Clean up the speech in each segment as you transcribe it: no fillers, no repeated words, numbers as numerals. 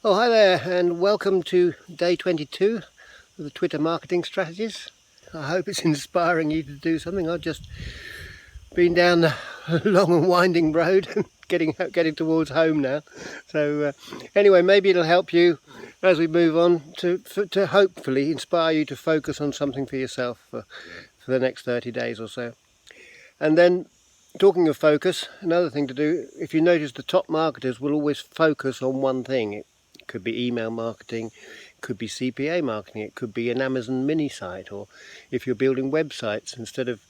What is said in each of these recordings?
Oh, hi there, and welcome to day 22 of the Twitter marketing strategies. I hope it's inspiring you to do something. I've just been down the long and winding road and getting towards home now. So anyway, maybe it'll help you as we move on to hopefully inspire you to focus on something for yourself for the next 30 days or so. And then, talking of focus, another thing to do, if you notice, the top marketers will always focus on one thing. It could be email marketing, it could be CPA marketing, it could be an Amazon mini site, or if you're building websites, instead of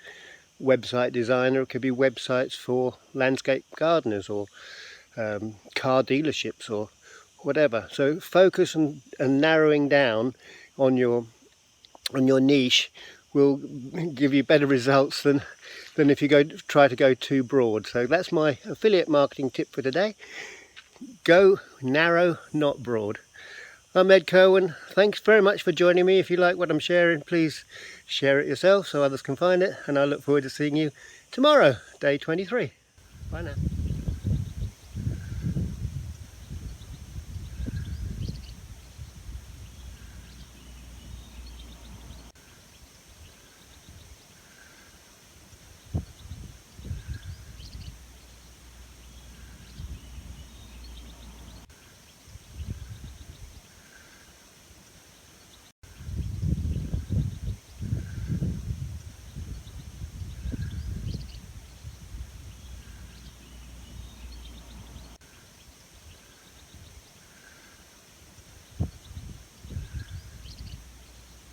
website designer, it could be websites for landscape gardeners or car dealerships or whatever. So focus and narrowing down on your niche will give you better results than if you try to go too broad. So that's my affiliate marketing tip for today. Go narrow, not broad. I'm Ed Kirwan. Thanks very much for joining me. If you like what I'm sharing, please share it yourself so others can find it. And I look forward to seeing you tomorrow, day 23. Bye now.